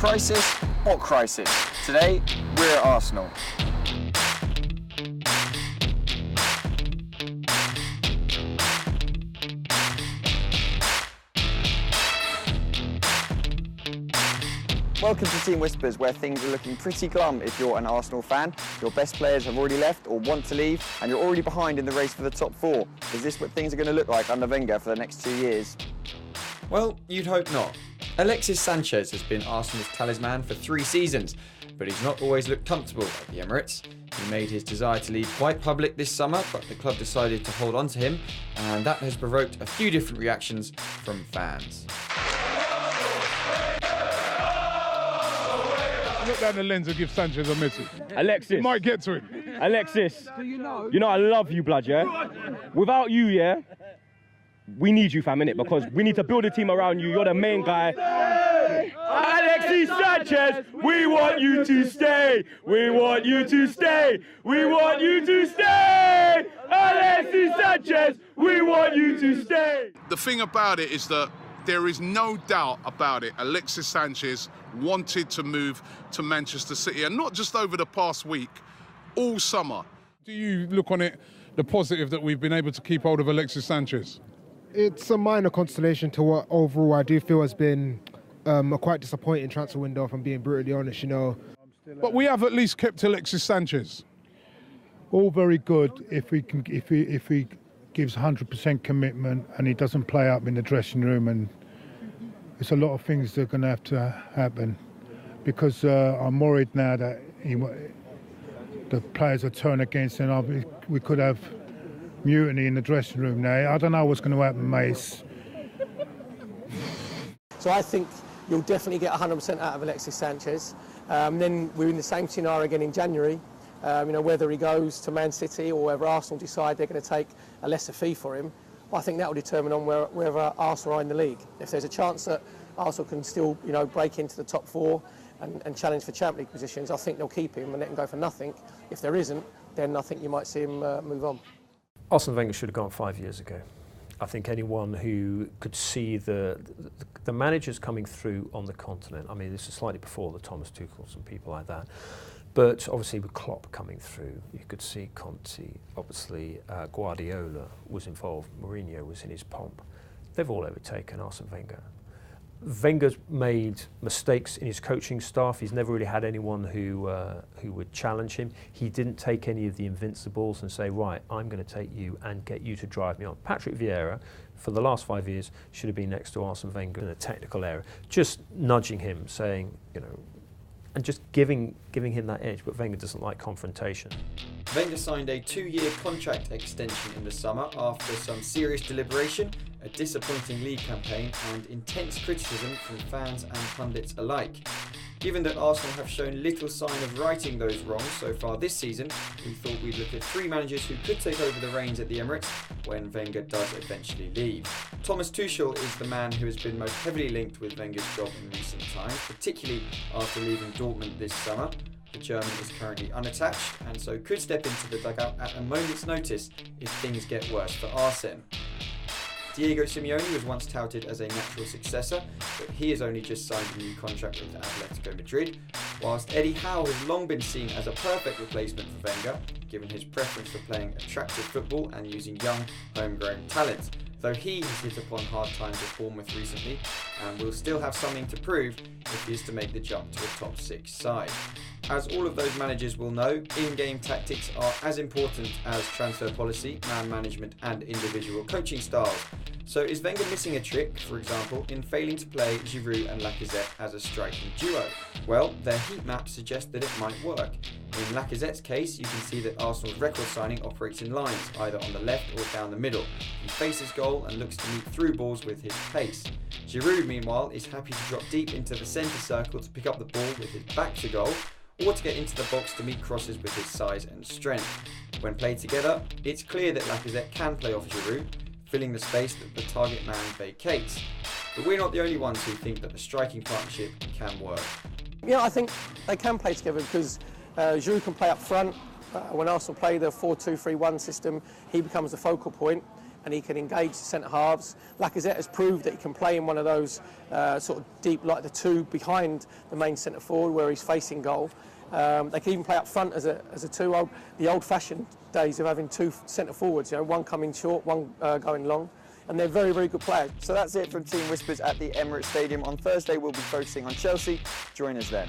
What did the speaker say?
Crisis? What crisis? Today, we're at Arsenal. Welcome to Team Whispers, where things are looking pretty glum if you're an Arsenal fan. Your best players have already left or want to leave, and you're already behind in the race for the top four. Is this what things are going to look like under Wenger for the next 2 years? Well, you'd hope not. Alexis Sánchez has been Arsenal's talisman for 3 seasons, but he's not always looked comfortable at the Emirates. He made his desire to leave quite public this summer, but the club decided to hold on to him, and that has provoked a few different reactions from fans. Look down the lens and give Sanchez a message. Alexis. You might get to him. Alexis. You know I love you, blood, yeah? Without you, yeah, we need you, fam, innit? Because we need to build a team around you. You're the main guy. Alexis Sánchez, we want you to stay. We want you to stay. We want you to stay. Alexis Sánchez, we want you to stay. The thing about it is that there is no doubt about it. Alexis Sánchez wanted to move to Manchester City, and not just over the past week, all summer. Do you look on it, the positive that we've been able to keep hold of Alexis Sánchez? It's a minor consolation to what overall I do feel has been a quite disappointing transfer window, if I'm being brutally honest, you know. But we have at least kept Alexis Sánchez. All very good if he gives 100% commitment and he doesn't play up in the dressing room, and it's a lot of things that are going to have to happen, because I'm worried now that the players are turned against him. We could have mutiny in the dressing room now. I don't know what's going to happen, mate. So I think you'll definitely get 100% out of Alexis Sánchez. Then we're in the same scenario again in January. Whether he goes to Man City or whether Arsenal decide they're going to take a lesser fee for him, I think that will determine on whether Arsenal are in the league. If there's a chance that Arsenal can still, break into the top 4 and challenge for Champions League positions, I think they'll keep him and let him go for nothing. If there isn't, then I think you might see him move on. Arsène Wenger should have gone 5 years ago. I think anyone who could see the managers coming through on the continent, I mean, this is slightly before the Thomas Tuchels and people like that, but obviously with Klopp coming through, you could see Conte, obviously Guardiola was involved, Mourinho was in his pomp. They've all overtaken Arsène Wenger. Wenger's made mistakes in his coaching staff. He's never really had anyone who would challenge him. He didn't take any of the invincibles and say, right, I'm going to take you and get you to drive me on. Patrick Vieira, for the last 5 years, should have been next to Arsène Wenger in a technical area, just nudging him, saying, and just giving him that edge. But Wenger doesn't like confrontation. Wenger signed a 2-year contract extension in the summer after some serious deliberation, a disappointing league campaign and intense criticism from fans and pundits alike. Given that Arsenal have shown little sign of righting those wrongs so far this season, we thought we'd look at 3 managers who could take over the reins at the Emirates when Wenger does eventually leave. Thomas Tuchel is the man who has been most heavily linked with Wenger's job in recent times, particularly after leaving Dortmund this summer. The German is currently unattached and so could step into the dugout at a moment's notice if things get worse for Arsène. Diego Simeone was once touted as a natural successor, but he has only just signed a new contract with Atletico Madrid, whilst Eddie Howe has long been seen as a perfect replacement for Wenger, given his preference for playing attractive football and using young, homegrown talent, though he has hit upon hard times at Bournemouth recently and will still have something to prove if he is to make the jump to a top 6 side. As all of those managers will know, in-game tactics are as important as transfer policy, man management and individual coaching styles. So is Wenger missing a trick, for example, in failing to play Giroud and Lacazette as a striking duo? Well, their heat map suggests that it might work. In Lacazette's case, you can see that Arsenal's record signing operates in lines, either on the left or down the middle. He faces goal and looks to meet through balls with his pace. Giroud, meanwhile, is happy to drop deep into the centre circle to pick up the ball with his back to goal, or to get into the box to meet crosses with his size and strength. When played together, it's clear that Lacazette can play off Giroud, filling the space that the target man vacates. But we're not the only ones who think that the striking partnership can work. Yeah, I think they can play together because Giroud can play up front. When Arsenal play the 4-2-3-1 system, he becomes the focal point. and he can engage the centre halves. Lacazette has proved that he can play in one of those sort of deep, like the two behind the main centre forward where he's facing goal. They can even play up front as a two. The old-fashioned days of having two centre forwards, you know, one coming short, one going long. And they're very, very good players. So that's it from Team Whispers at the Emirates Stadium. On Thursday, we'll be focusing on Chelsea. Join us then.